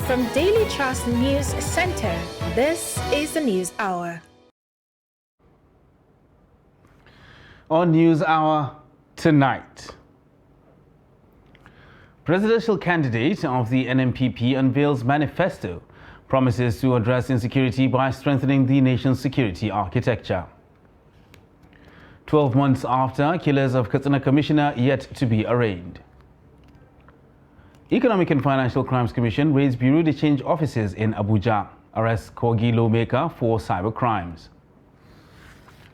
From Daily Trust News Center, this is the News Hour. On News Hour tonight, presidential candidate of the NNPP unveils manifesto, promises to address insecurity by strengthening the nation's security architecture. 12 months after, killers of Katsina Commissioner yet to be arraigned. Economic and Financial Crimes Commission raids Bureau de Change offices in Abuja, arrests Kogi lawmaker for cyber crimes.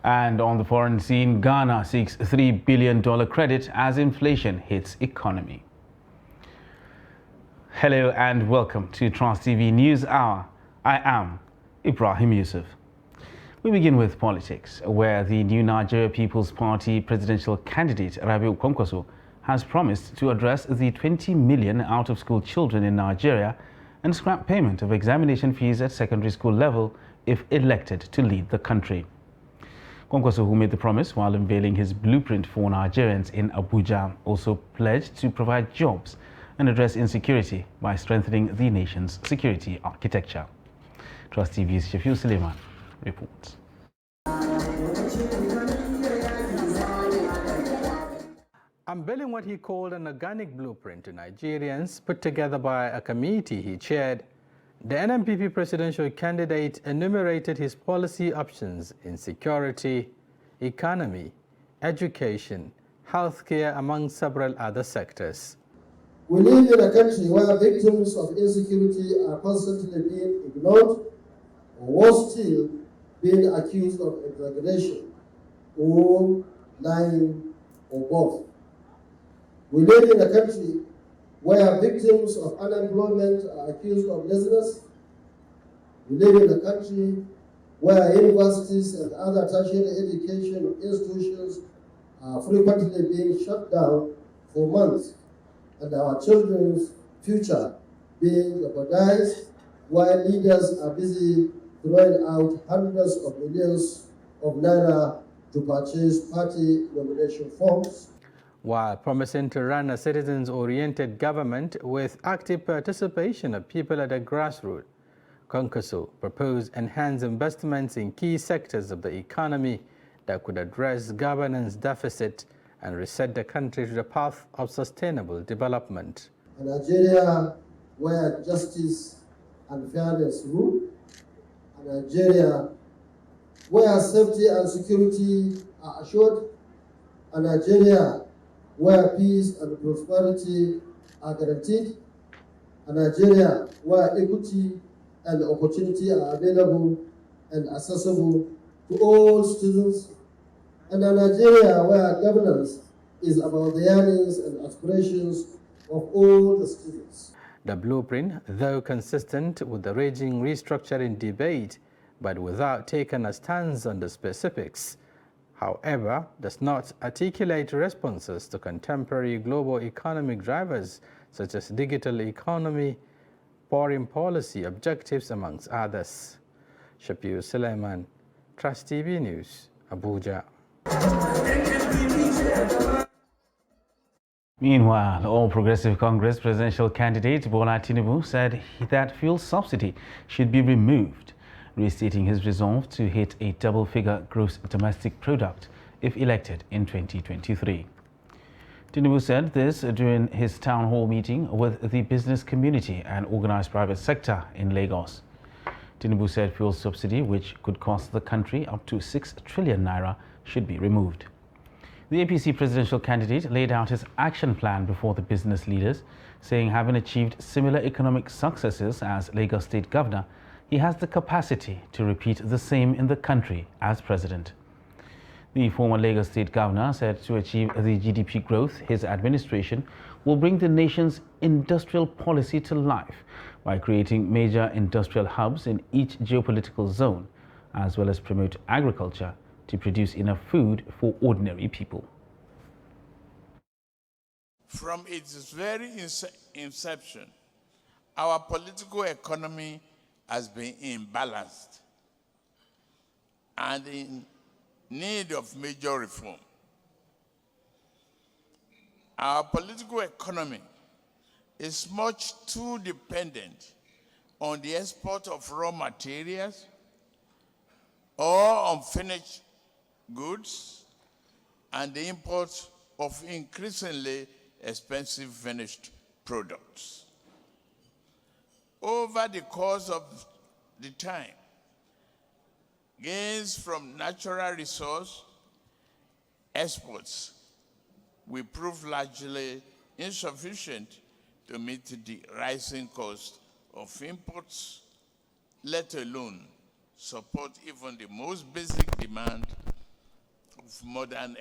And on the foreign scene, Ghana seeks $3 billion credit as inflation hits economy. Hello and welcome to Trust TV News Hour. I am Ibrahim Yusuf. We begin with politics, where the New Nigeria People's Party presidential candidate Rabiu Kwankwaso has promised to address the 20 million out-of-school children in Nigeria and scrap payment of examination fees at secondary school level if elected to lead the country. Kwankwaso, who made the promise while unveiling his blueprint for Nigerians in Abuja, also pledged to provide jobs and address insecurity by strengthening the nation's security architecture. Trust TV's Shafiu Suleiman reports. Unveiling what he called an organic blueprint to Nigerians put together by a committee he chaired, the NNPP presidential candidate enumerated his policy options in security, economy, education, healthcare, among several other sectors. We live in a country where victims of insecurity are constantly being ignored, or worse still, being accused of exaggeration, or lying, or both. We live in a country where victims of unemployment are accused of laziness. We live in a country where universities and other tertiary education institutions are frequently being shut down for months, and our children's future being jeopardized while leaders are busy throwing out hundreds of millions of naira to purchase party nomination forms. While promising to run a citizens-oriented government with active participation of people at the grassroots, Kwankwaso proposed enhanced investments in key sectors of the economy that could address governance deficit and reset the country to the path of sustainable development. A Nigeria where justice and fairness rule, a Nigeria where safety and security are assured, a Nigeria where peace and prosperity are guaranteed, a Nigeria where equity and opportunity are available and accessible to all students, and a Nigeria where governance is about the yearnings and aspirations of all the students. The blueprint, though consistent with the raging restructuring debate, but without taking a stance on the specifics, however, does not articulate responses to contemporary global economic drivers such as digital economy, foreign policy objectives, amongst others. Shafiu Suleiman, Trust TV News, Abuja. Meanwhile, All Progressive Congress presidential candidate Bola Tinubu said that fuel subsidy should be removed, restating his resolve to hit a double-figure gross domestic product if elected in 2023. Tinubu said this during his town hall meeting with the business community and organized private sector in Lagos. Tinubu said fuel subsidy, which could cost the country up to 6 trillion naira, should be removed. The APC presidential candidate laid out his action plan before the business leaders, saying having achieved similar economic successes as Lagos State Governor, he has the capacity to repeat the same in the country as president. The former Lagos State Governor said to achieve the GDP growth, his administration will bring the nation's industrial policy to life by creating major industrial hubs in each geopolitical zone, as well as promote agriculture to produce enough food for ordinary people. From its very inception, our political economy has been imbalanced and in need of major reform. Our political economy is much too dependent on the export of raw materials or unfinished goods and the import of increasingly expensive finished products. Over the course of the time, gains from natural resource exports will prove largely insufficient to meet the rising cost of imports, let alone support even the most basic demand of modern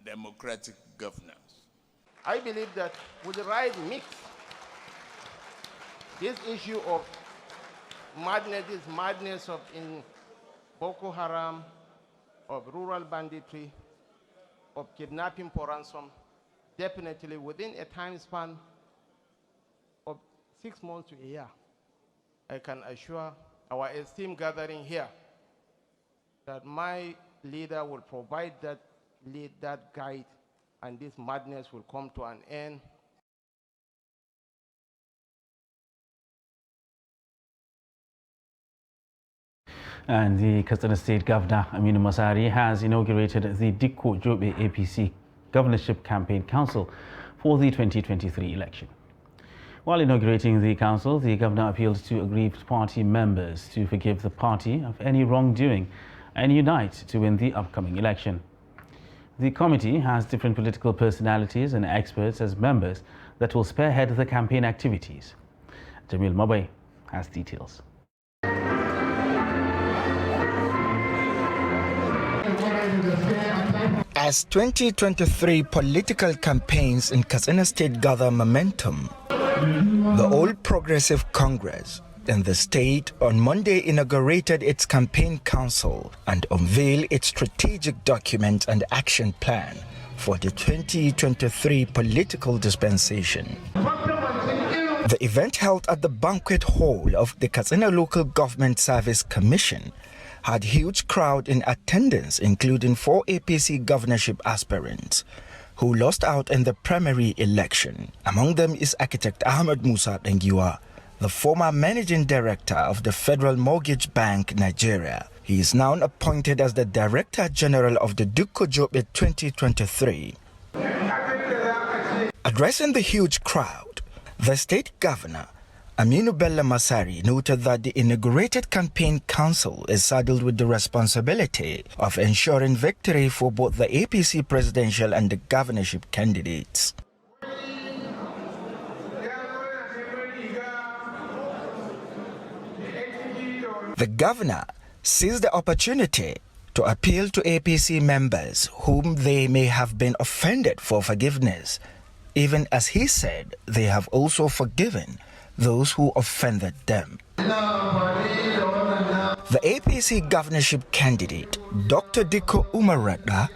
democratic governance. I believe that with the right mix, this issue of madness, this madness of in Boko Haram, of rural banditry, of kidnapping for ransom, definitely within a time span of 6 months to a year, I can assure our esteemed gathering here that my leader will provide that lead, that guide, and this madness will come to an end. And the Katsina State Governor Aminu Masari has inaugurated the Dikko Jobe APC Governorship Campaign Council for the 2023 election. While inaugurating the council, the governor appealed to aggrieved party members to forgive the party of any wrongdoing and unite to win the upcoming election. The committee has different political personalities and experts as members that will spearhead the campaign activities. Jamil Mabai has details. As 2023 political campaigns in Katsina State gather momentum, the All Progressive Congress in the state on Monday inaugurated its campaign council and unveiled its strategic document and action plan for the 2023 political dispensation. The event, held at the banquet hall of the Katsina Local Government Service Commission, had huge crowd in attendance, including 4 APC governorship aspirants who lost out in the primary election. Among them is architect Ahmed Musa Dengiwa, the former managing director of the Federal Mortgage Bank, Nigeria. He is now appointed as the Director General of the Dikko Jobe 2023. Addressing the huge crowd, the state governor, Aminu Bello Masari, noted that the inaugurated campaign council is saddled with the responsibility of ensuring victory for both the APC presidential and the governorship candidates. The governor seized the opportunity to appeal to APC members whom they may have been offended for forgiveness, even as he said they have also forgiven those who offended them. The APC governorship candidate, Dr. Dikko Umar Radda,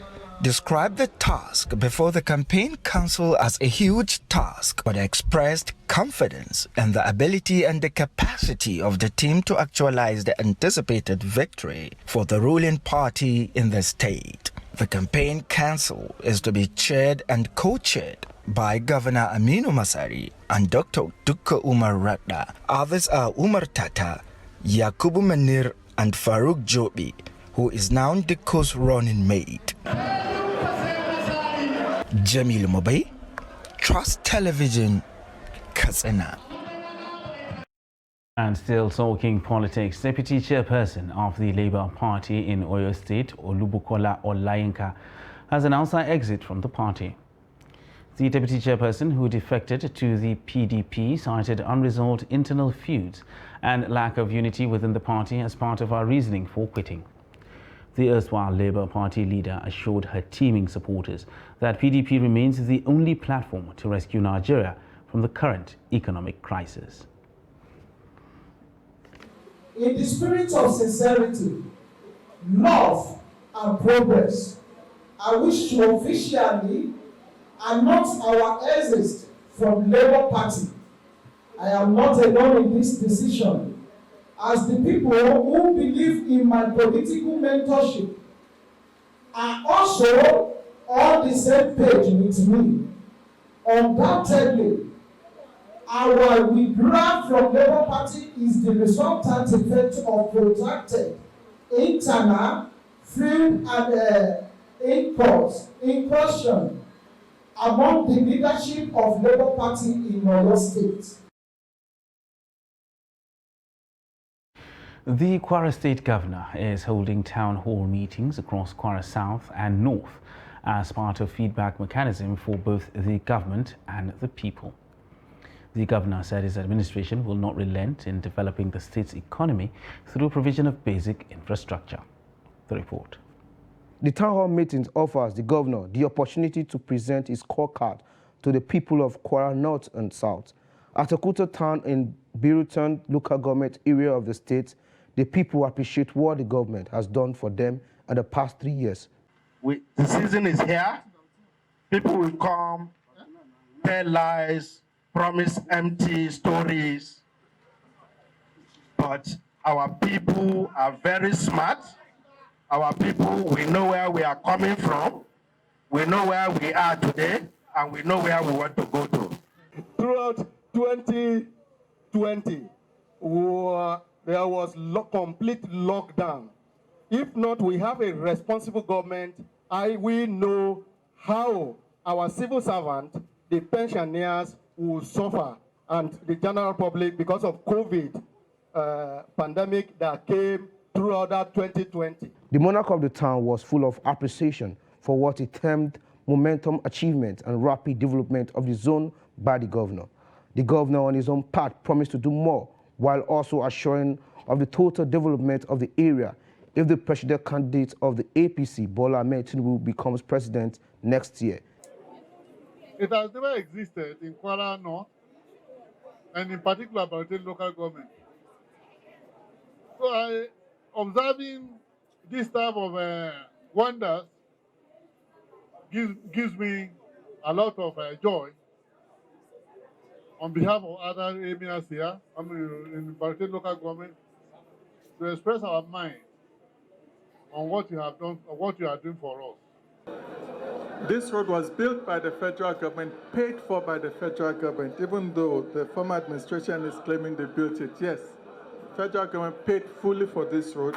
described the task before the campaign council as a huge task, but expressed confidence in the ability and the capacity of the team to actualize the anticipated victory for the ruling party in the state. The campaign council is to be chaired and co-chaired by Governor Aminu Masari and Dr. Dikko Umar Radda. Others are Umar Tata, Yakubu Manir, and Farouk Jobi, who is now Dikko's running mate. Jamil Mobai, Trust Television, Katsina. And still talking politics, Deputy Chairperson of the Labour Party in Oyo State, Olubukola Olayinka, has announced her exit from the party. The Deputy Chairperson, who defected to the PDP, cited unresolved internal feuds and lack of unity within the party as part of her reasoning for quitting. The erstwhile Labour Party leader assured her teeming supporters that PDP remains the only platform to rescue Nigeria from the current economic crisis. In the spirit of sincerity, love, and progress, I wish to officially announce our exit from Labour Party. I am not alone in this decision, as the people who believe in my political mentorship are also on the same page with me. Undoubtedly, Our withdrawal from Labour Party is the resultant effect of protracted internal field and incursion among the leadership of Labour Party in Oyo State. The Kwara State Governor is holding town hall meetings across Kwara South and North as part of feedback mechanism for both the government and the people. The governor said his administration will not relent in developing the state's economy through provision of basic infrastructure. The report. The town hall meetings offers the governor the opportunity to present his scorecard to the people of Kwara North and South. At Okuta town in Birutan local government area of the state, the people appreciate what the government has done for them in the past 3 years. The season is here. People will come, tell lies, promise empty stories. But our people are very smart. Our people, we know where we are coming from. We know where we are today, and we know where we want to go to. Throughout 2020, there was complete lockdown. If not, we have a responsible government. We know how our civil servant, the pensioners, will suffer, and the general public because of COVID pandemic that came throughout that 2020. The monarch of the town was full of appreciation for what he termed momentum achievement and rapid development of the zone by the governor. The governor on his own part promised to do more, while also assuring of the total development of the area if the presidential candidate of the APC, Bola Ahmed Tinubu, becomes president next year. It has never existed in Kwara North, and in particular about the local government. So observing this type of wonders gives me a lot of joy. On behalf of other emirs here, in Barton local government, to express our mind on what you have done, or what you are doing for us. This road was built by the federal government, paid for by the federal government, even though the former administration is claiming they built it. Yes, federal government paid fully for this road.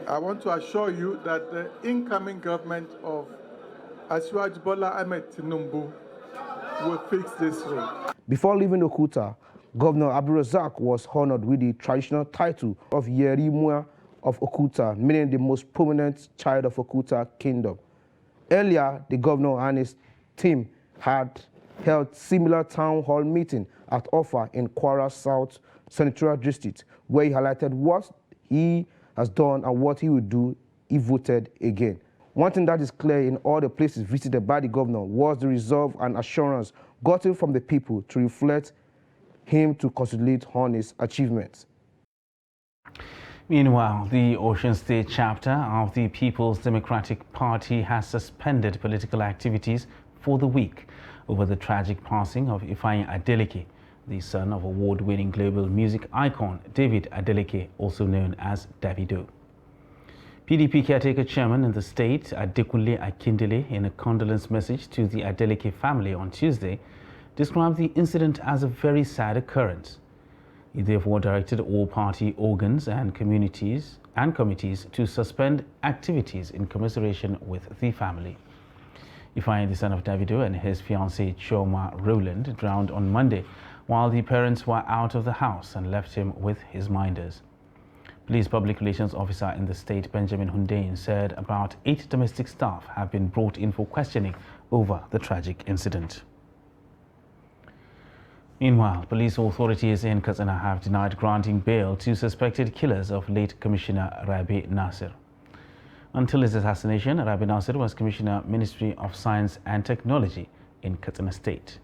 I want to assure you that the incoming government of Asiwaju Bola Ahmed Tinubu will fix this road. Before leaving Okuta, Governor Abdulrazak was honored with the traditional title of Yerimua of Okuta, meaning the most prominent child of Okuta Kingdom. Earlier, the governor and his team had held similar town hall meeting at Offa in Kwara South Senatorial District, where he highlighted what he has done and what he will do if voted again. One thing that is clear in all the places visited by the governor was the resolve and assurance gotten from the people to reflect him to consolidate on his achievements. Meanwhile, the Osun State chapter of the People's Democratic Party has suspended political activities for the week over the tragic passing of Ifeanyi Adeleke, the son of award-winning global music icon David Adeleke, also known as Davido. PDP caretaker chairman in the state, Adekunle Akindele, in a condolence message to the Adeleke family on Tuesday, described the incident as a very sad occurrence. He therefore directed all party organs and committees to suspend activities in commiseration with the family. Ifeanyi, the son of Davido, and his fiancée Chioma Rowland drowned on Monday while the parents were out of the house and left him with his minders. Police Public Relations Officer in the state, Benjamin Hundein, said about 8 domestic staff have been brought in for questioning over the tragic incident. Meanwhile, police authorities in Katsina have denied granting bail to suspected killers of late Commissioner Rabi Nasir. Until his assassination, Rabi Nasir was Commissioner, Ministry of Science and Technology in Katsina State.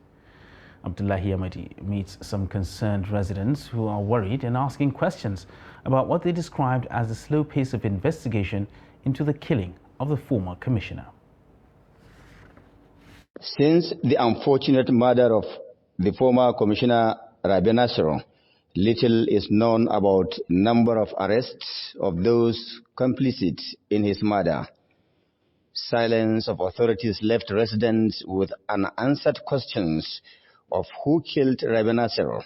Abdullahi Ahmadi meets some concerned residents who are worried and asking questions about what they described as the slow pace of investigation into the killing of the former commissioner. Since the unfortunate murder of the former Commissioner Rabi Nasir, little is known about number of arrests of those complicit in his murder. Silence of authorities left residents with unanswered questions of who killed Rabi Nasser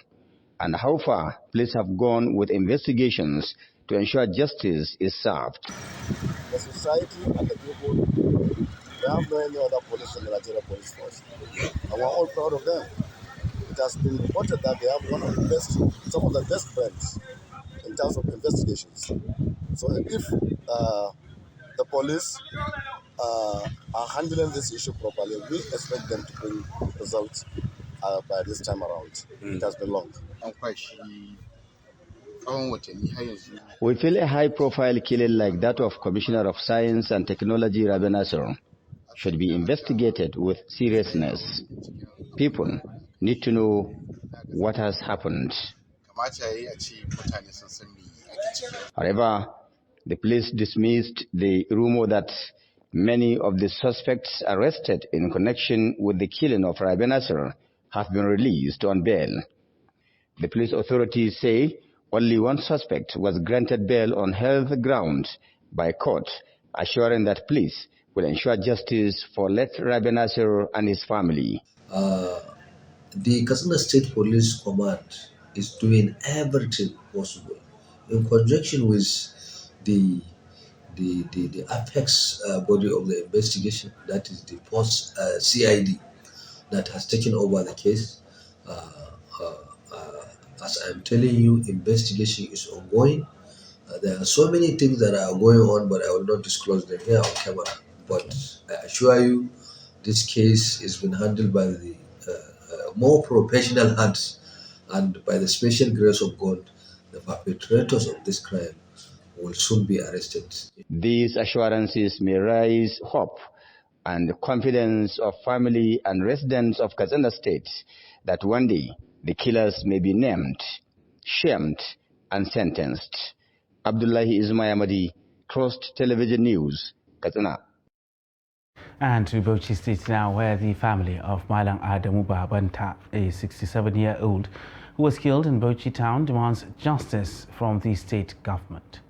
and how far police have gone with investigations to ensure justice is served. The society and the people, they have no any other police in the Nigeria police force. And we're all proud of them. It has been reported that they have one of the best, some of the best brains in terms of investigations. So if the police are handling this issue properly, we expect them to bring results by this time around. It has been long. We feel a high-profile killing like that of Commissioner of Science and Technology Rabi Nasser should be investigated with seriousness. People need to know what has happened. However, the police dismissed the rumor that many of the suspects arrested in connection with the killing of Rabi Nasser have been released on bail. The police authorities say only one suspect was granted bail on health grounds by court, assuring that police will ensure justice for late Rabi Nasser and his family. The Katsina State Police Command is doing everything possible in conjunction with the apex body of the investigation, that is the post CID that has taken over the case. As I'm telling you, investigation is ongoing. There are so many things that are going on, but I will not disclose them here on camera. But I assure you, this case has been handled by the more professional hands, and by the special grace of God, the perpetrators of this crime will soon be arrested. These assurances may raise hope and confidence of family and residents of Katsina State that one day the killers may be named, shamed, and sentenced. Abdullahi Ismayamadi, Trust Television News, Katsina. And to Bauchi State now, where the family of Malang Adamu Babanta, a 67-year-old who was killed in Bauchi town, demands justice from the state government.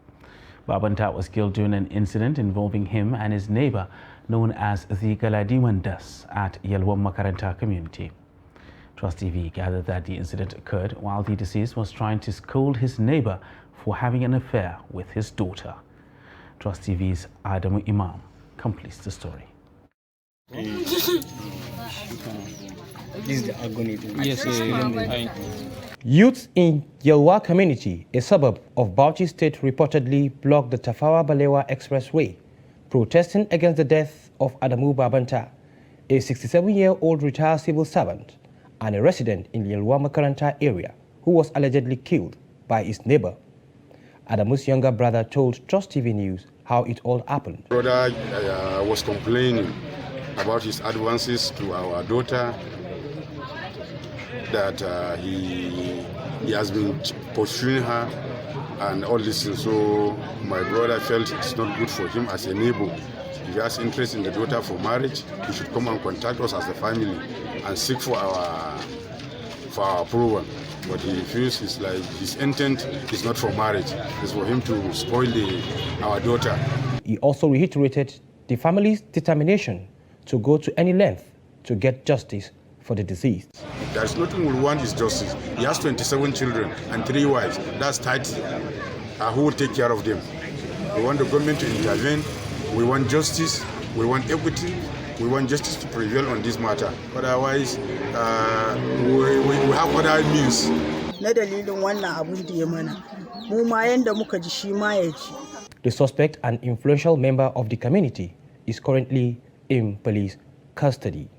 Babanta was killed during an incident involving him and his neighbor, known as the Galadimandas, at Yelwam Makaranta community. Trust TV gathered that the incident occurred while the deceased was trying to scold his neighbor for having an affair with his daughter. Trust TV's Adamu Imam completes the story. This is the agony. Youths in Yelwa community, a suburb of Bauchi State, reportedly blocked the Tafawa Balewa Expressway, protesting against the death of Adamu Babanta, a 67-year-old retired civil servant and a resident in Yelwa Makaranta area, who was allegedly killed by his neighbor. Adamu's younger brother told Trust TV News how it all happened. Brother was complaining about his advances to our daughter, that he has been pursuing her and all this. So my brother felt it's not good for him as a neighbor. If he has interest in the daughter for marriage, he should come and contact us as the family and seek for our approval. But he feels his intent is not for marriage. It's for him to spoil our daughter. He also reiterated the family's determination to go to any length to get justice for the deceased. There's nothing we want is justice. He has 27 children and 3 wives. That's 30. Who will take care of them? We want the government to intervene. We want justice. We want equity. We want justice to prevail on this matter. Otherwise, we have other means. The suspect, an influential member of the community, is currently in police custody.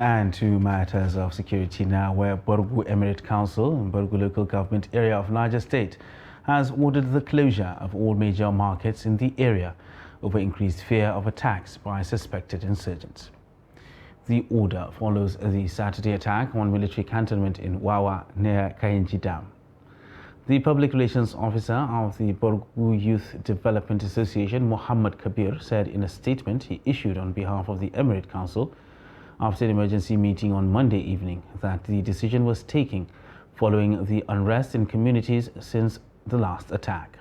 And to matters of security now, where Borgu Emirate Council and Borgu Local Government Area of Niger State has ordered the closure of all major markets in the area over increased fear of attacks by suspected insurgents. The order follows the Saturday attack on military cantonment in Wawa near Kainji Dam. The public relations officer of the Borgu Youth Development Association, Muhammad Kabir, said in a statement he issued on behalf of the Emirate Council after an emergency meeting on Monday evening that the decision was taken following the unrest in communities since the last attack.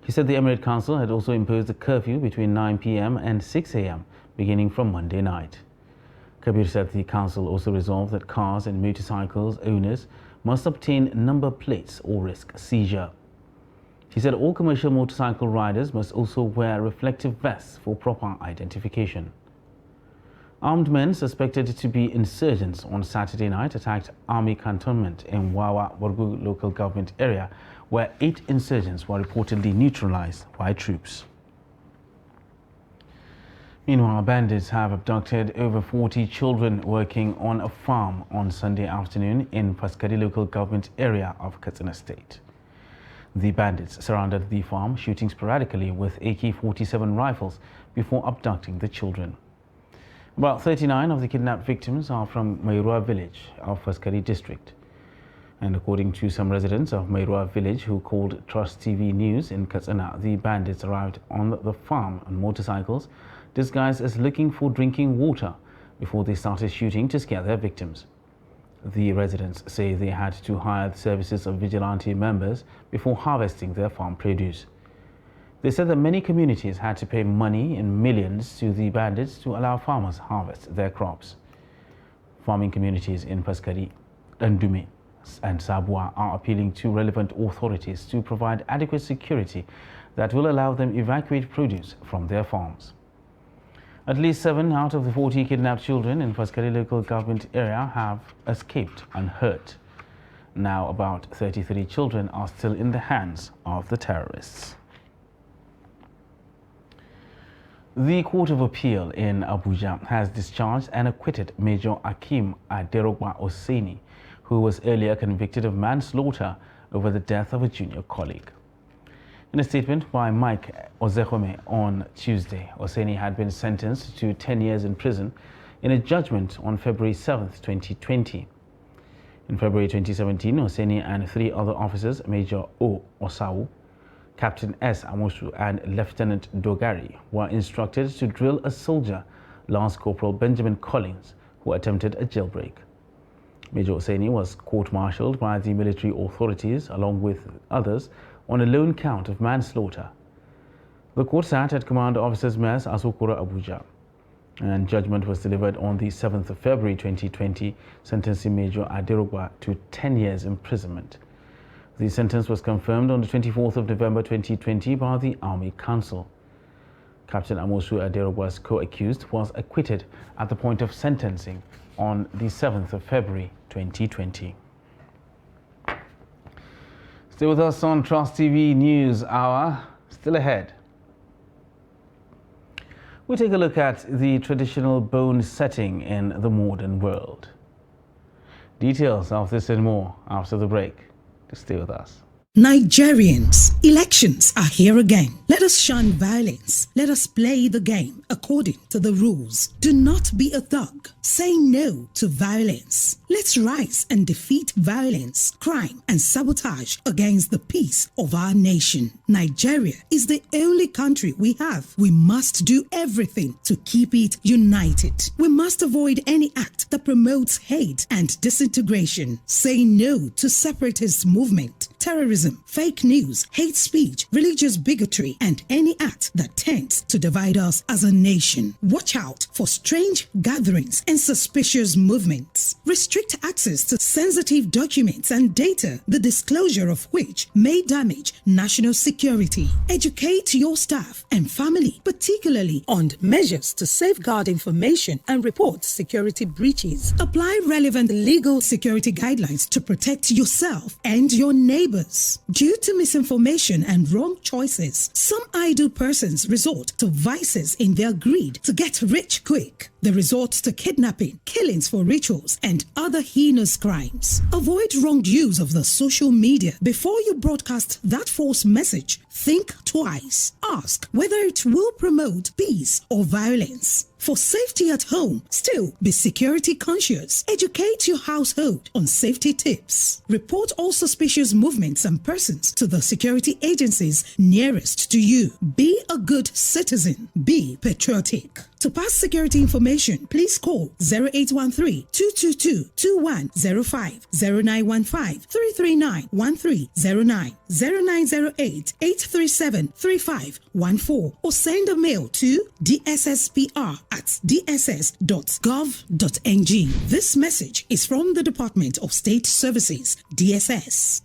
He said the Emirate Council had also imposed a curfew between 9 p.m. and 6 a.m. beginning from Monday night. Kabir said the council also resolved that cars and motorcycles owners must obtain number plates or risk seizure. He said all commercial motorcycle riders must also wear reflective vests for proper identification. Armed men suspected to be insurgents on Saturday night attacked army cantonment in Wawa Borgu local government area, where 8 insurgents were reportedly neutralized by troops. Meanwhile, bandits have abducted over 40 children working on a farm on Sunday afternoon in Paskari local government area of Katsina State. The bandits surrounded the farm, shooting sporadically with AK-47 rifles before abducting the children. About 39 of the kidnapped victims are from Mairua village of Paskari district. And according to some residents of Mairua village who called Trust TV News in Katsina, the bandits arrived on the farm on motorcycles disguised as looking for drinking water before they started shooting to scare their victims. The residents say they had to hire the services of vigilante members before harvesting their farm produce. They said that many communities had to pay money in millions to the bandits to allow farmers harvest their crops. Farming communities in Paskari, Ndume and Sabua are appealing to relevant authorities to provide adequate security that will allow them evacuate produce from their farms. At least 7 out of the 40 kidnapped children in Paskari local government area have escaped unhurt. Now about 33 children are still in the hands of the terrorists. The Court of Appeal in Abuja has discharged and acquitted Major Akim Aderogba Oseni, who was earlier convicted of manslaughter over the death of a junior colleague. In a statement by Mike Ozehome on Tuesday, Oseni had been sentenced to 10 years in prison in a judgment on February 7, 2020. In February 2017, Oseni and 3 other officers, Major O. Osau, Captain S. Amosu and Lieutenant Dogari, were instructed to drill a soldier, Lance Corporal Benjamin Collins, who attempted a jailbreak. Major Oseni was court-martialed by the military authorities along with others on a lone count of manslaughter. The court sat at Command Officers Mess, Asokura, Abuja, and judgment was delivered on the 7th of February 2020, sentencing Major Aderogba to 10 years imprisonment. The sentence was confirmed on the 24th of November 2020 by the Army Council. Captain Amosu Aderogba's co-accused was acquitted at the point of sentencing on the 7th of February 2020. Stay with us on Trust TV News Hour. Still ahead, we take a look at the traditional bone setting in the modern world. Details of this and more after the break. Stay with us. Nigerians, elections are here again. Let us shun violence. Let us play the game according to the rules. Do not be a thug. Say no to violence. Let's rise and defeat violence, crime, and sabotage against the peace of our nation. Nigeria is the only country we have. We must do everything to keep it united. We must avoid any act that promotes hate and disintegration. Say no to separatist movement, terrorism, fake news, hate speech, religious bigotry, and any act that tends to divide us as a nation. Watch out for strange gatherings and suspicious movements. Restrict access to sensitive documents and data, the disclosure of which may damage national security. Educate your staff and family, particularly on measures to safeguard information and report security breaches. Apply relevant legal security guidelines to protect yourself and your neighbors. Due to misinformation and wrong choices, some idle persons resort to vices in their greed to get rich quick. They resort to kidnapping, killings for rituals, and other heinous crimes. Avoid wrong use of the social media. Before you broadcast that false message, think twice. Ask whether it will promote peace or violence. For safety at home, still be security conscious. Educate your household on safety tips. Report all suspicious movements and persons to the security agencies nearest to you. Be a good citizen. Be patriotic. To pass security information information, please call 0813-222-2105, 0915-339-1309, 0908-837-3514, or send a mail to dsspr@dss.gov.ng. This message is from the Department of State Services, DSS.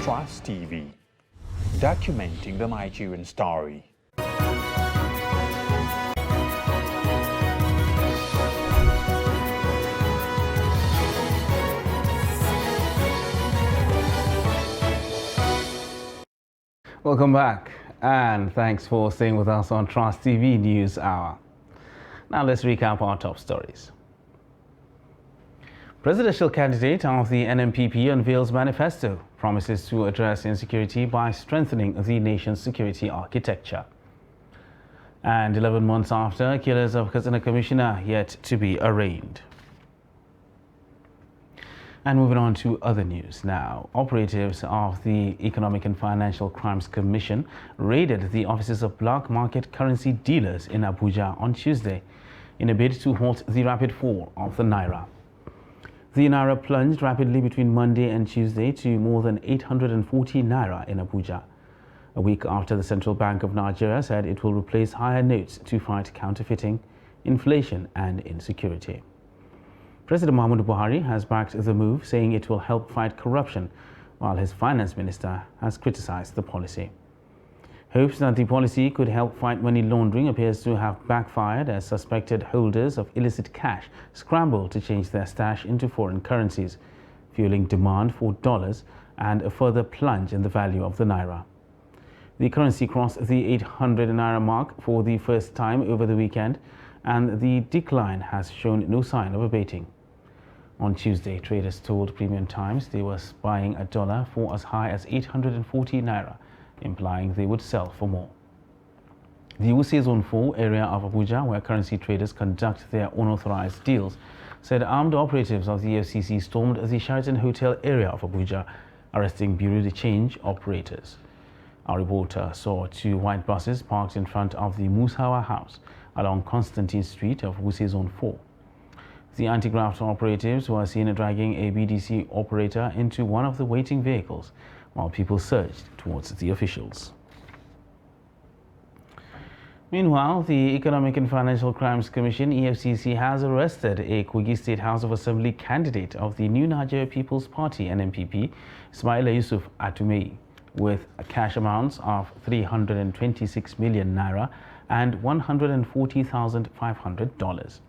Trust TV, documenting the Nigerian story. Welcome back, and thanks for staying with us on Trust TV News Hour. Now let's recap our top stories. Presidential candidate of the NNPP unveils manifesto, promises to address insecurity by strengthening the nation's security architecture. And 11 months after, killers of Katsina Commissioner yet to be arraigned. And moving on to other news now. Operatives of the Economic and Financial Crimes Commission raided the offices of black market currency dealers in Abuja on Tuesday in a bid to halt the rapid fall of the Naira. The Naira plunged rapidly between Monday and Tuesday to more than 840 Naira in Abuja, a week after the Central Bank of Nigeria said it will replace higher notes to fight counterfeiting, inflation and insecurity. President Muhammadu Buhari has backed the move, saying it will help fight corruption, while his finance minister has criticized the policy. Hopes that the policy could help fight money laundering appears to have backfired as suspected holders of illicit cash scramble to change their stash into foreign currencies, fueling demand for dollars and a further plunge in the value of the Naira. The currency crossed the 800 Naira mark for the first time over the weekend, and the decline has shown no sign of abating. On Tuesday, traders told Premium Times they were buying a dollar for as high as 840 Naira, implying they would sell for more. The Wuse Zone 4 area of Abuja, where currency traders conduct their unauthorized deals, said armed operatives of the EFCC stormed the Sheraton Hotel area of Abuja, arresting Bureau de Change operators. Our reporter saw two white buses parked in front of the Musawa House along Constantine Street of Wuse Zone 4. The anti-graft operatives were seen dragging a BDC operator into one of the waiting vehicles, while people surged towards the officials. Meanwhile, the Economic and Financial Crimes Commission, EFCC, has arrested a Kogi State House of Assembly candidate of the New Nigeria People's Party, NNPP, Ismaila Yusuf Atumei, with cash amounts of 326 million Naira and $140,500.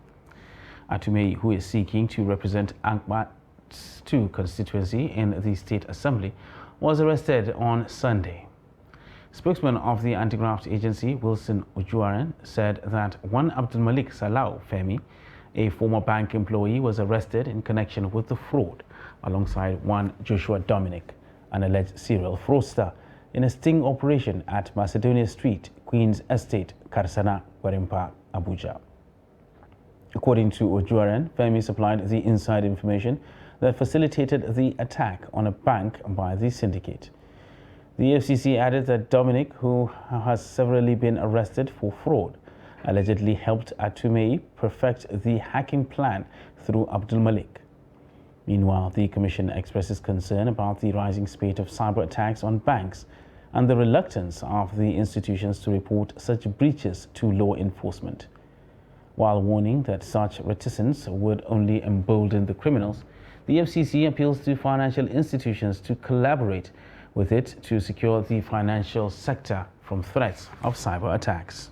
Atumei, who is seeking to represent Ankbat's 2 constituency in the State Assembly, was arrested on Sunday. Spokesman of the anti-graft agency, Wilson Ojuaren, said that one Abdul Malik Salau Femi, a former bank employee, was arrested in connection with the fraud, alongside one Joshua Dominic, an alleged serial fraudster, in a sting operation at Macedonia Street, Queen's Estate, Karsana, Gwarimpa, Abuja. According to Ojuaren, Femi supplied the inside information that facilitated the attack on a bank by the syndicate. The FCC added that Dominic, who has severally been arrested for fraud, allegedly helped Atumei perfect the hacking plan through Abdul Malik. Meanwhile, the Commission expresses concern about the rising spate of cyber attacks on banks and the reluctance of the institutions to report such breaches to law enforcement. While warning that such reticence would only embolden the criminals, the FCC appeals to financial institutions to collaborate with it to secure the financial sector from threats of cyber attacks.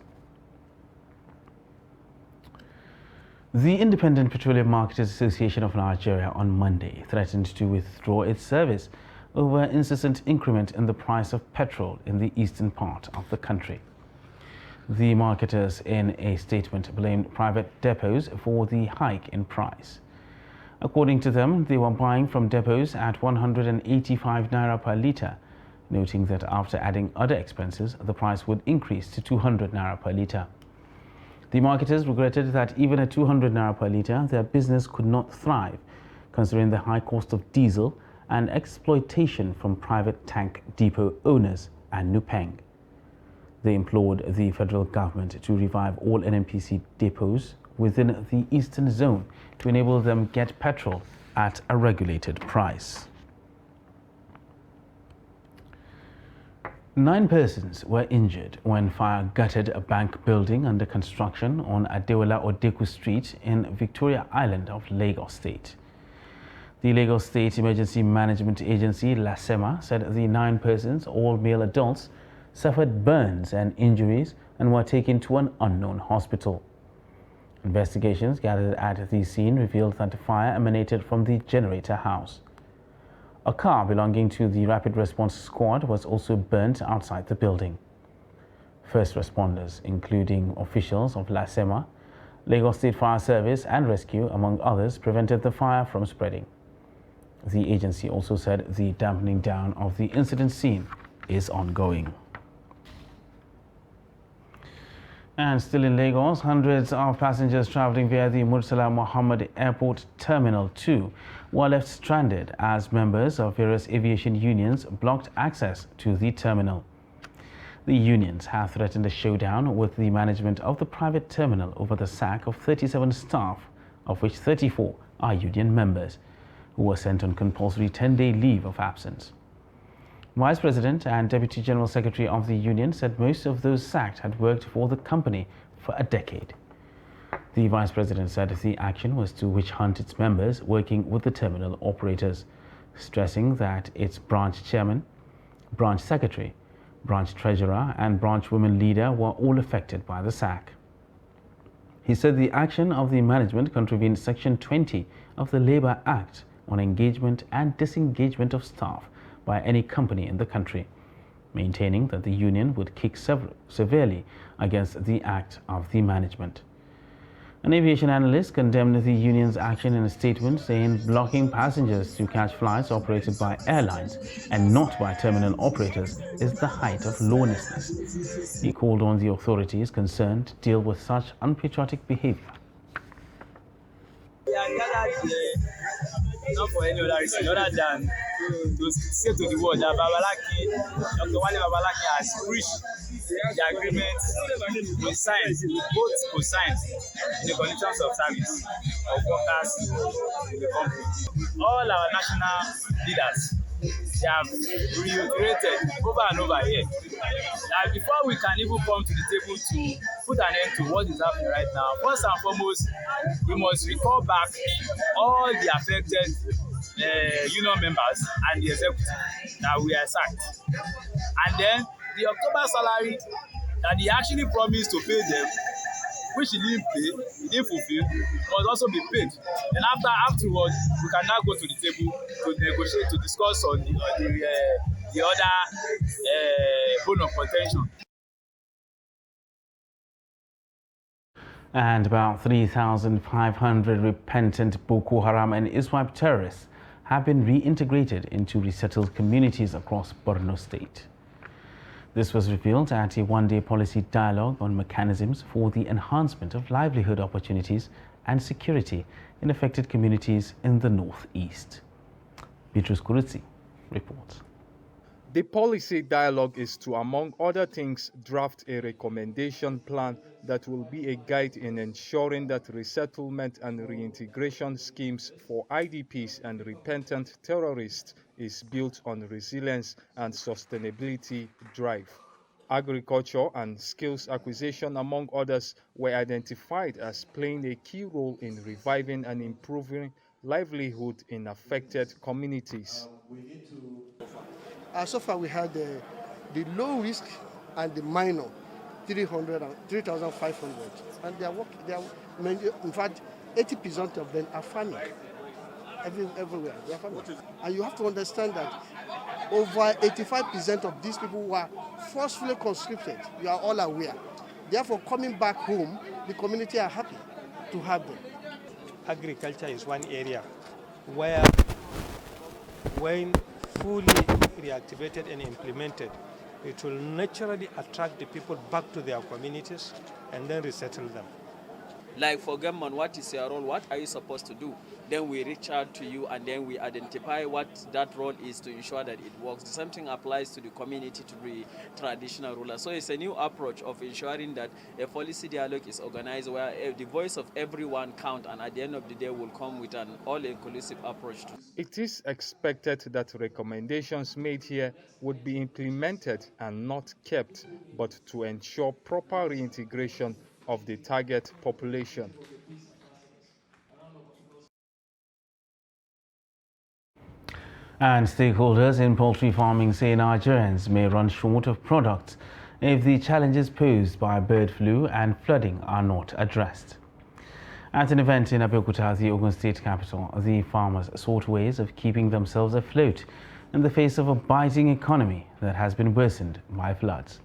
The Independent Petroleum Marketers Association of Nigeria on Monday threatened to withdraw its service over incessant increment in the price of petrol in the eastern part of the country. The marketers, in a statement, blamed private depots for the hike in price. According to them, they were buying from depots at 185 naira per litre, noting that after adding other expenses, the price would increase to 200 naira per litre. The marketers regretted that even at 200 naira per litre, their business could not thrive, considering the high cost of diesel and exploitation from private tank depot owners and Nupeng. They implored the federal government to revive all NNPC depots within the eastern zone to enable them get petrol at a regulated price. 9 persons were injured when fire gutted a bank building under construction on Adeola Odeku Street in Victoria Island of Lagos State. The Lagos State Emergency Management Agency, LASEMA, said the 9 persons, all male adults, suffered burns and injuries and were taken to an unknown hospital. Investigations gathered at the scene revealed that the fire emanated from the generator house. A car belonging to the Rapid Response Squad was also burnt outside the building. First responders, including officials of LASEMA, Lagos State Fire Service and Rescue, among others, prevented the fire from spreading. The agency also said the dampening down of the incident scene is ongoing. And still in Lagos, hundreds of passengers traveling via the Murtala Mohammed Airport Terminal 2 were left stranded as members of various aviation unions blocked access to the terminal. The unions have threatened a showdown with the management of the private terminal over the sack of 37 staff, of which 34 are union members, who were sent on compulsory 10-day leave of absence. Vice President and Deputy General Secretary of the union said most of those sacked had worked for the company for a decade. The Vice President said the action was to witch hunt its members working with the terminal operators, stressing that its branch chairman, branch secretary, branch treasurer and branch women leader were all affected by the sack. He said the action of the management contravened Section 20 of the Labour Act on engagement and disengagement of staff by any company in the country, maintaining that the union would kick severely against the act of the management. An aviation analyst condemned the union's action in a statement, saying blocking passengers to catch flights operated by airlines and not by terminal operators is the height of lawlessness. He called on the authorities concerned to deal with such unpatriotic behavior. Not for any other reason other than to say to the world that Dr. Wale Babalaki has breached the agreement we signed, both co-signed in the conditions of service of workers in the company. All our national leaders, they have reiterated over and over here that before we can even come to the table to put an end to what is happening right now, first and foremost, we must recall back all the affected union members and the executive that we are sacked. And then the October salary that he actually promised to pay them, which he didn't pay, he didn't fulfill, must also be paid. And afterwards, we can now go to the table to negotiate, to discuss on the other bone of contention. And about 3,500 repentant Boko Haram and ISWAP terrorists have been reintegrated into resettled communities across Borno State. This was revealed at a one-day policy dialogue on mechanisms for the enhancement of livelihood opportunities and security in affected communities in the northeast. Beatrice Kurutsi reports. The policy dialogue is to, among other things, draft a recommendation plan that will be a guide in ensuring that resettlement and reintegration schemes for IDPs and repentant terrorists is built on resilience and sustainability drive. Agriculture and skills acquisition, among others, were identified as playing a key role in reviving and improving livelihood in affected communities. So far, we had the low risk and the minor, 3,500, and they are working. In fact, 80% of them are farming. Everywhere, they are farming. And you have to understand that over 85% of these people were forcefully conscripted. You are all aware. Therefore, coming back home, the community are happy to have them. Agriculture is one area where, when fully reactivated and implemented, it will naturally attract the people back to their communities and then resettle them. Like for government, what is your role? What are you supposed to do? Then we reach out to you and then we identify what that role is to ensure that it works. The same thing applies to the community, to the traditional rulers. So it's a new approach of ensuring that a policy dialogue is organized where the voice of everyone counts, and at the end of the day will come with an all-inclusive approach. It is expected that recommendations made here would be implemented and not kept, but to ensure proper reintegration of the target population. And stakeholders in poultry farming say Nigerians may run short of products if the challenges posed by bird flu and flooding are not addressed. At an event in Abeokuta, the Ogun State capital, the farmers sought ways of keeping themselves afloat in the face of a biting economy that has been worsened by floods.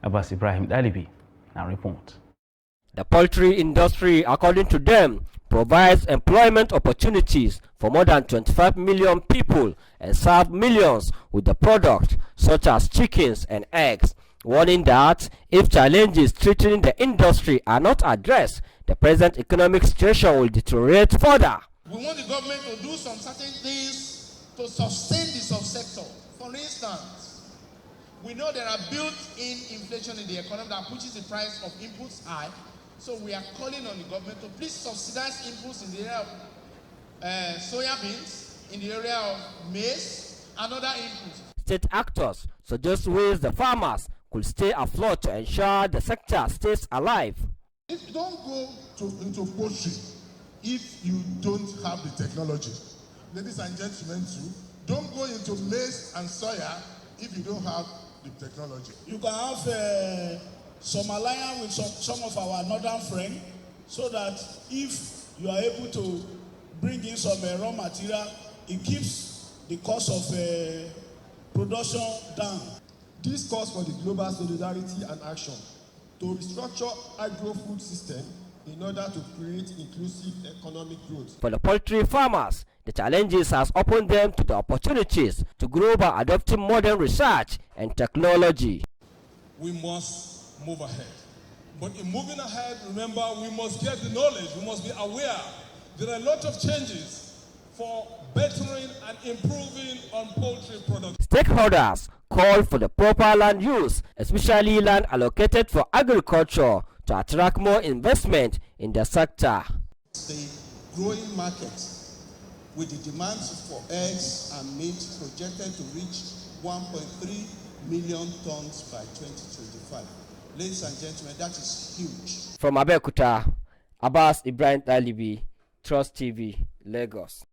Abbas Ibrahim Dalibi now reports. The poultry industry, according to them, provides employment opportunities for more than 25 million people and serve millions with the product such as chickens and eggs, warning that if challenges threatening the industry are not addressed, the present economic situation will deteriorate further. We want the government to do some certain things to sustain the subsector. For instance, we know there are built-in inflation in the economy that pushes the price of inputs high. So we are calling on the government to please subsidize inputs in the area of soya beans, in the area of maize, and other inputs. State actors suggest ways the farmers could stay afloat to ensure the sector stays alive. If you don't go into poultry if you don't have the technology. Ladies and gentlemen too, don't go into maize and soya if you don't have the technology. You can have some alliance with some of our northern friends, so that if you are able to bring in some raw material, it keeps the cost of production down. This calls for the global solidarity and action to restructure agro-food system in order to create inclusive economic growth. For the poultry farmers, the challenges has opened them to the opportunities to grow by adopting modern research and technology. We must move ahead. But in moving ahead, remember, we must get the knowledge, we must be aware. There are a lot of changes for bettering and improving on poultry production. Stakeholders call for the proper land use, especially land allocated for agriculture, to attract more investment in the sector. The growing market with the demands for eggs and meat projected to reach 1.3 million tons by 2025. Ladies and gentlemen, that is huge. From Abeokuta, Abbas Ibrahim Dalibi, Trust TV, Lagos.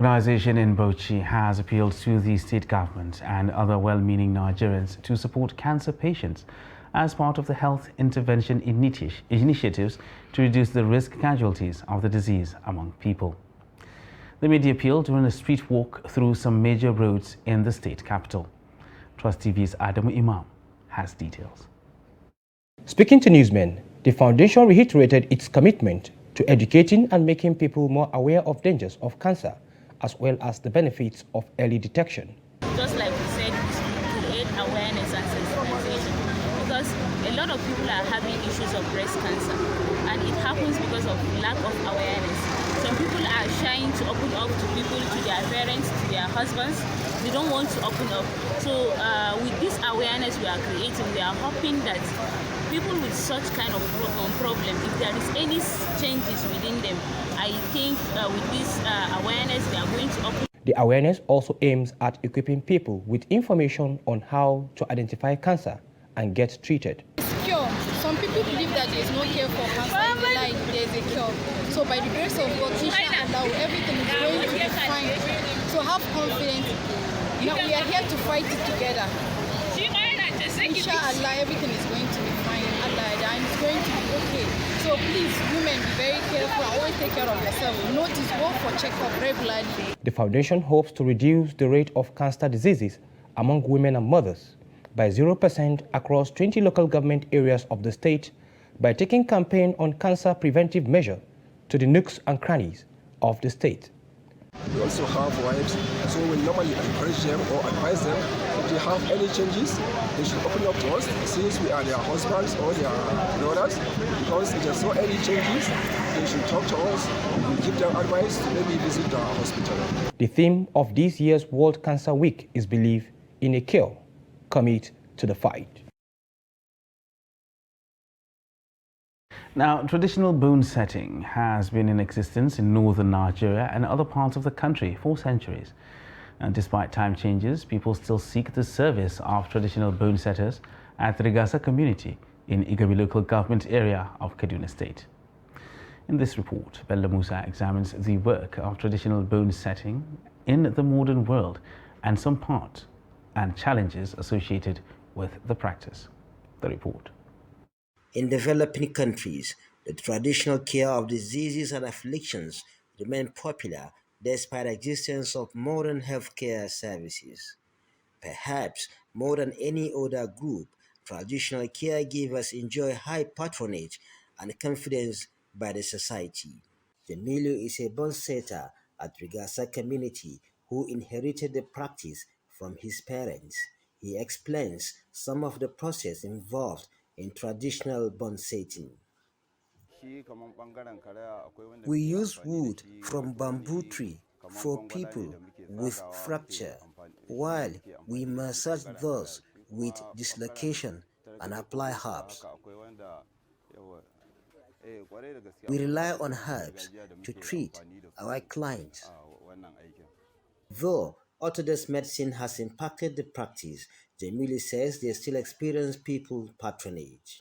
Organization in Bauchi has appealed to the state government and other well-meaning Nigerians to support cancer patients as part of the health intervention initiatives to reduce the risk casualties of the disease among people. They made the appeal during a street walk through some major roads in the state capital. Trust TV's Adamu Imam has details. Speaking to newsmen, the foundation reiterated its commitment to educating and making people more aware of dangers of cancer, as well as the benefits of early detection. Just like we said, to create awareness and sensitization, because a lot of people are having issues of breast cancer, and it happens because of lack of awareness. some people are shying to open up to people, to their parents, to their husbands. They don't want to open up. So with this awareness we are creating, we are hoping that people with such kind of problem, if there is any changes within them, I think with this awareness we are going to open. The awareness also aims at equipping people with information on how to identify cancer and get treated. Cure. Some people believe that there is no cure for cancer in the life, there is a cure. So by the grace of God, inshallah, everything is going to be fine. So have confidence. Now we are here to fight it together. Inshallah, everything is going to be fine. Allah, and it's going to be okay. So please, women, be very careful. Always take care of yourself. Notice, go for checkup regularly. The foundation hopes to reduce the rate of cancer diseases among women and mothers by 0% across 20 local government areas of the state by taking campaign on cancer preventive measure to the nooks and crannies of the state. We also have wives, so we normally encourage them or advise them if they have any changes, they should open up to us since we are their husbands or their brothers, because if there's so any changes, they should talk to us, we give them advice to maybe visit the hospital. The theme of this year's World Cancer Week is belief in a cure. Commit to the fight. Now, traditional bone setting has been in existence in northern Nigeria and other parts of the country for centuries. And despite time changes, people still seek the service of traditional bone setters at the Rigasa community in Igabi local government area of Kaduna State. In this report, Bello Musa examines the work of traditional bone setting in the modern world and some parts and challenges associated with the practice. The report. In developing countries, the traditional care of diseases and afflictions remain popular despite the existence of modern healthcare services. Perhaps more than any other group, traditional caregivers enjoy high patronage and confidence by the society. Jamilu is a bone setter at Rigasa community who inherited the practice from his parents. He explains some of the process involved in traditional bone setting. We use wood from bamboo tree for people with fracture, while we massage those with dislocation and apply herbs. We rely on herbs to treat our clients. Though Orthodox medicine has impacted the practice, Jamilu says they still experience people patronage.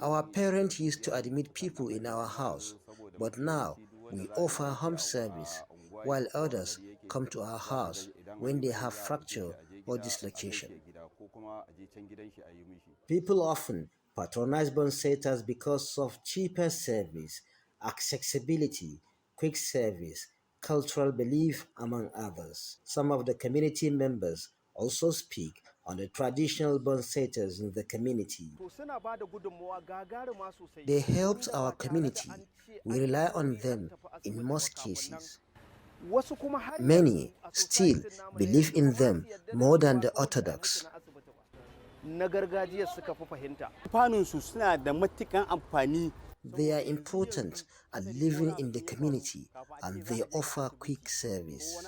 Our parents used to admit people in our house, but now we offer home service, while others come to our house when they have fracture or dislocation. People often patronize bone setters because of cheaper service, accessibility, quick service, cultural belief, among others. Some of the community members also speak on the traditional bone setters in the community. They helped our community. We rely on them in most cases. Many still believe in them more than the Orthodox. They are important and living in the community, and they offer quick service.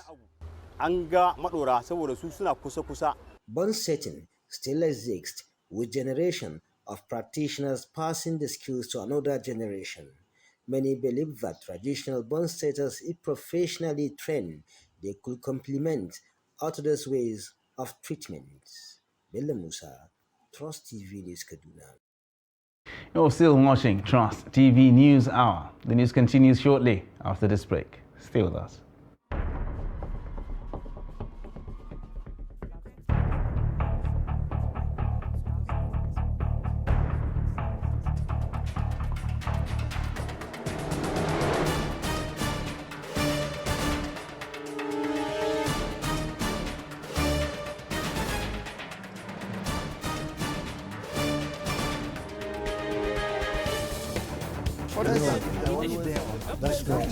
Bone setting still exists, with generation of practitioners passing the skills to another generation. Many believe that traditional bone setters, if professionally trained, they could complement Orthodox ways of treatment. Bello Musa, Trust TV News, Kaduna. You're still watching Trust TV News Hour. The news continues shortly after this break. Stay with us. That's great.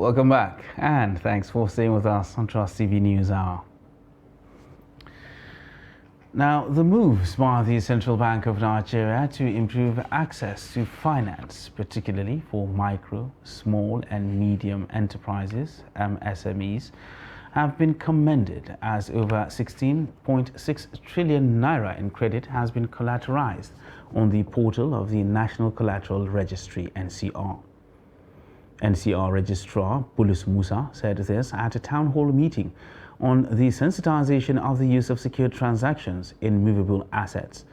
Welcome back, and thanks for staying with us on Trust TV News Hour. Now, the moves by the Central Bank of Nigeria to improve access to finance, particularly for micro, small and medium enterprises, MSMEs, have been commended, as over 16.6 trillion naira in credit has been collateralized on the portal of the National Collateral Registry, NCR. NCR Registrar Bulus Musa said this at a town hall meeting on the sensitization of the use of secured transactions in movable assets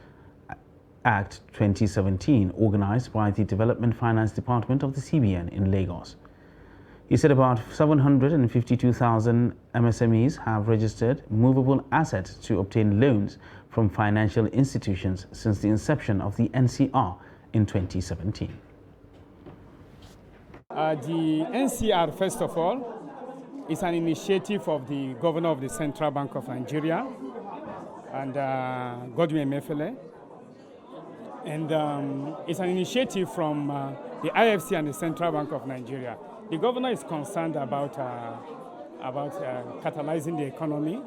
Act 2017, organized by the Development Finance Department of the CBN in Lagos. He said about 752,000 MSMEs have registered movable assets to obtain loans from financial institutions since the inception of the NCR in 2017. The NCR, first of all, is an initiative of the Governor of the Central Bank of Nigeria and Godwin Emefiele. And it's an initiative from the IFC and the Central Bank of Nigeria. The Governor is concerned about catalyzing the economy,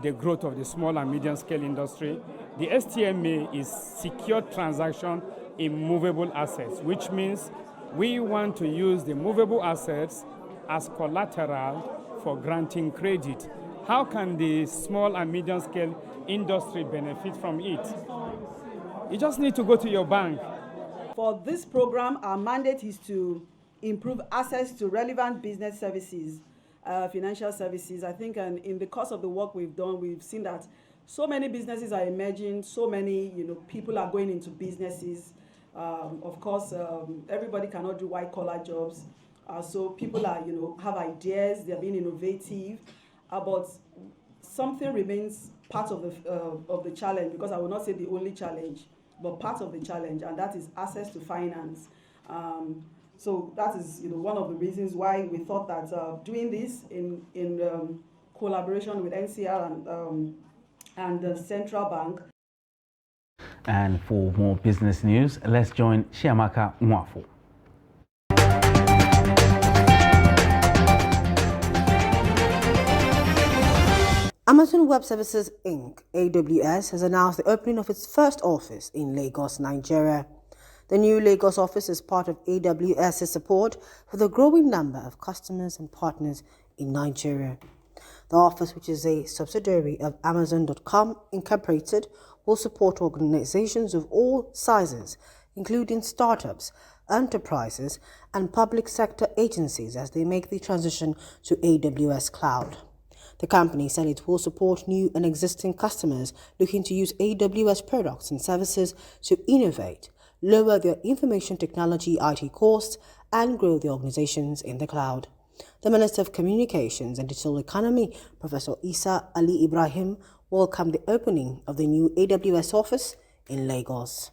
the growth of the small and medium scale industry. The STMA is secured transaction in movable assets, which means we want to use the movable assets as collateral for granting credit. How can the small and medium scale industry benefit from it? You just need to go to your bank. For this program, our mandate is to improve access to relevant business services, financial services. I think in the course of the work we've done, we've seen that so many businesses are emerging, so many people are going into businesses. Of course, everybody cannot do white-collar jobs. So people are, have ideas, they're being innovative, but something remains part of the challenge, because I will not say the only challenge, but part of the challenge, and that is access to finance. So that is, one of the reasons why we thought that doing this in collaboration with NCR and the Central Bank. And for more business news, let's join Chiamaka Nwafo. Amazon Web Services Inc., AWS, has announced the opening of its first office in Lagos, Nigeria. The new Lagos office is part of AWS's support for the growing number of customers and partners in Nigeria. The office, which is a subsidiary of Amazon.com Incorporated, will support organizations of all sizes, including startups, enterprises, and public sector agencies as they make the transition to AWS Cloud. The company said it will support new and existing customers looking to use AWS products and services to innovate, lower their information technology IT costs, and grow their organizations in the cloud. The Minister of Communications and Digital Economy, Professor Isa Ali Ibrahim, welcomed the opening of the new AWS office in Lagos.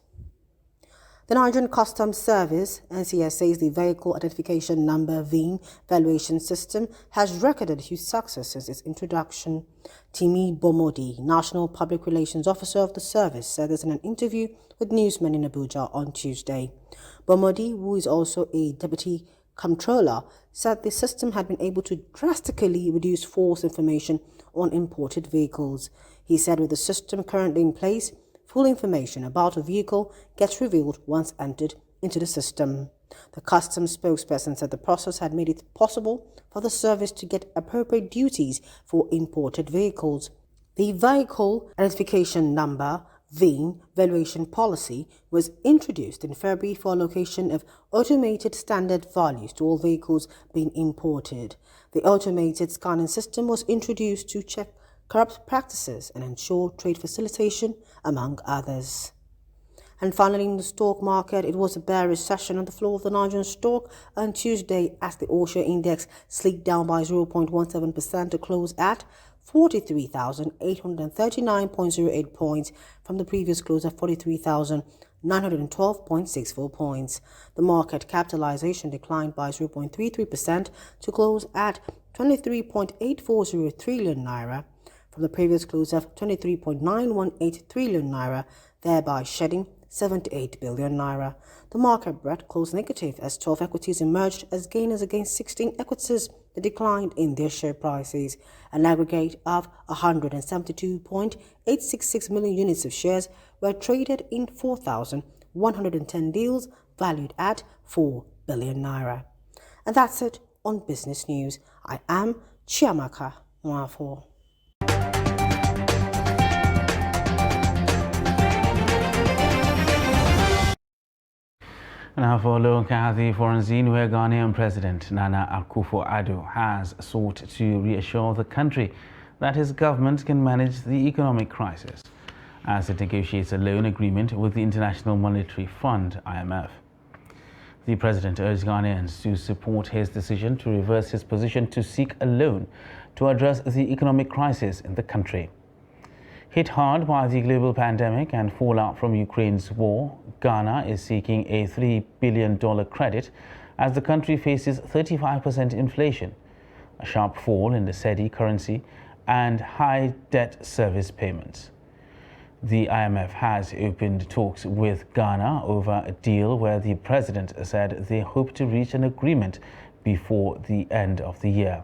The Nigerian Customs Service, NCS, says the Vehicle Identification Number VIN valuation system has recorded huge success since its introduction. Timi Bomodi, National Public Relations Officer of the service, said this in an interview with newsmen in Abuja on Tuesday. Bomodi, who is also a Deputy Comptroller, said the system had been able to drastically reduce false information on imported vehicles. He said with the system currently in place, full information about a vehicle gets revealed once entered into the system. The customs spokesperson said the process had made it possible for the service to get appropriate duties for imported vehicles. The Vehicle Identification Number VIN valuation policy was introduced in February for allocation of automated standard values to all vehicles being imported. The automated scanning system was introduced to check corrupt practices and ensure trade facilitation, among others. And finally, in the stock market, it was a bearish session on the floor of the Nigerian stock on Tuesday as the All-Share Index slid down by 0.17% to close at 43,839.08 points from the previous close of 43,912.64 points. The market capitalization declined by 0.33% to close at 23.840 trillion naira from the previous close of 23.918 trillion naira, thereby shedding 78 billion naira. The market breadth closed negative as 12 equities emerged as gainers against 16 equities that declined in their share prices. An aggregate of 172.866 million units of shares were traded in 4,110 deals valued at 4 billion naira. And that's it on Business News. I am Chiamaka Mwafo. Now for a look at the foreign scene, where Ghanaian President Nana Akufo-Addo has sought to reassure the country that his government can manage the economic crisis as it negotiates a loan agreement with the International Monetary Fund, IMF. The president urged Ghanaians to support his decision to reverse his position to seek a loan to address the economic crisis in the country. Hit hard by the global pandemic and fallout from Ukraine's war, Ghana is seeking a $3 billion credit as the country faces 35% inflation, a sharp fall in the cedi currency, and high debt service payments. The IMF has opened talks with Ghana over a deal where the president said they hope to reach an agreement before the end of the year.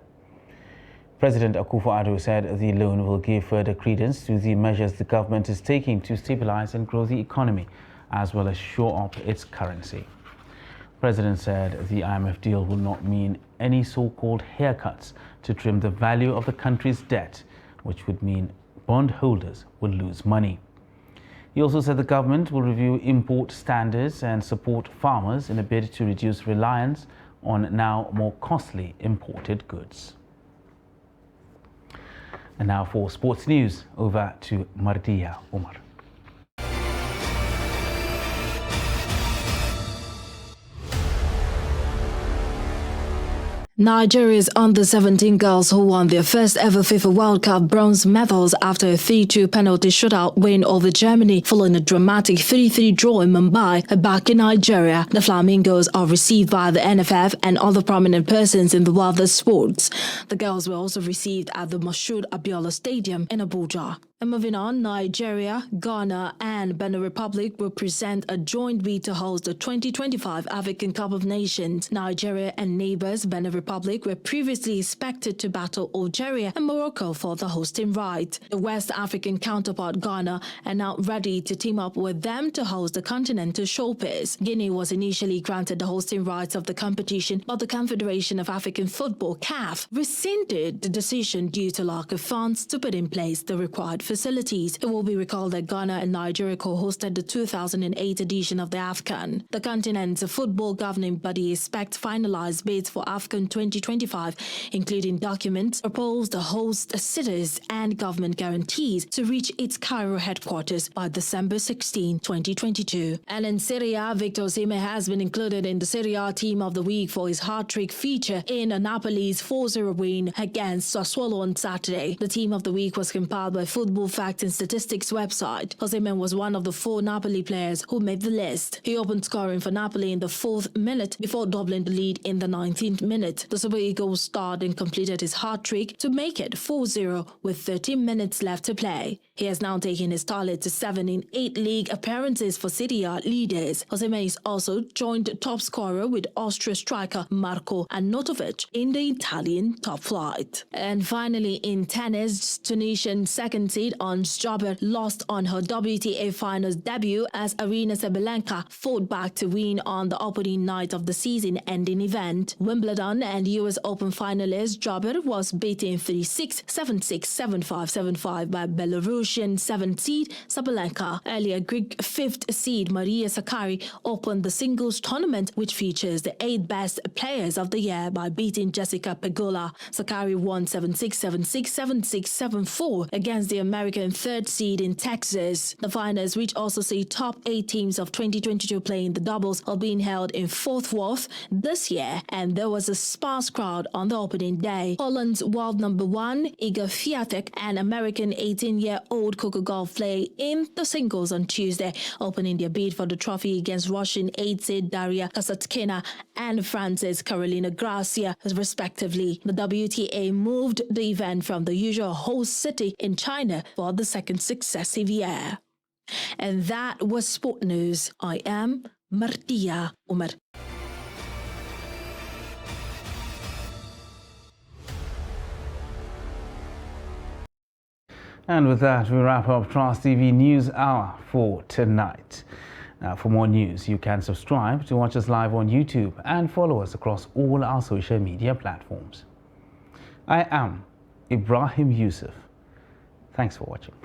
President Akufo-Addo said the loan will give further credence to the measures the government is taking to stabilize and grow the economy, as well as shore up its currency. The president said the IMF deal will not mean any so-called haircuts to trim the value of the country's debt, which would mean bondholders will lose money. He also said the government will review import standards and support farmers in a bid to reduce reliance on now more costly imported goods. And now for sports news, over to Mardia Umar. Nigeria's under-17 girls who won their first ever FIFA World Cup bronze medals after a 3-2 penalty shootout win over Germany following a dramatic 3-3 draw in Mumbai are back in Nigeria. The Flamingos are received by the NFF and other prominent persons in the world of sports. The girls were also received at the Moshood Abiola Stadium in Abuja. And moving on, Nigeria, Ghana and Benin Republic will present a joint bid to host the 2025 African Cup of Nations. Nigeria and neighbors Benin Republic were previously expected to battle Algeria and Morocco for the hosting right. The West African counterpart Ghana are now ready to team up with them to host the Continental Showcase. Guinea was initially granted the hosting rights of the competition, but the Confederation of African Football, CAF, rescinded the decision due to lack of funds to put in place the required facilities. It will be recalled that Ghana and Nigeria co-hosted the 2008 edition of the AFCON. The continent's football governing body expects finalized bids for AFCON 2025, including documents, proposed host cities and government guarantees to reach its Cairo headquarters by December 16, 2022. And in Serie A, Victor Osimhen has been included in the Serie A Team of the Week for his hat-trick feature in Napoli's 4-0 win against Sassuolo on Saturday. The Team of the Week was compiled by Football Facts and Statistics website. Osimhen was one of the 4 Napoli players who made the list. He opened scoring for Napoli in the 4th minute before doubling the lead in the 19th minute. The Super Eagles starred and completed his hat-trick to make it 4-0 with 13 minutes left to play. He has now taken his tally to 7 in 8 league appearances for Serie A leaders. Osimhen is also joint top scorer with Austria striker Marco Arnautovic in the Italian top flight. And finally, in tennis, Tunisian second seed Ons Jabeur lost on her WTA finals debut as Aryna Sabalenka fought back to win on the opening night of the season-ending event. Wimbledon and US Open finalist Jabeur was beaten 3-6, 7-6, 7-5, 7-5 by Belarusian 7th seed Sabalenka. Earlier, Greek 5th seed Maria Sakkari opened the singles tournament, which features the 8 best players of the year by beating Jessica Pegula. Sakkari won 7-6, 7-6, 7-6, 7-4 against the American 3rd seed in Texas. The finals, which also see top 8 teams of 2022 playing the doubles, are being held in Fort Worth this year, and there was a sparse crowd on the opening day. Poland's world number 1, Iga Swiatek, and American 18-year-old Coco Gauff play in the singles on Tuesday, opening their bid for the trophy against Russian 8th seed Daria Kasatkina and France's Carolina Gracia, respectively. The WTA moved the event from the usual host city in China for the second successive year. And that was Sport News. I am Martia Umar. And with that, we wrap up Trust TV News Hour for tonight. Now, for more news, you can subscribe to watch us live on YouTube and follow us across all our social media platforms. I am Ibrahim Yusuf. Thanks for watching.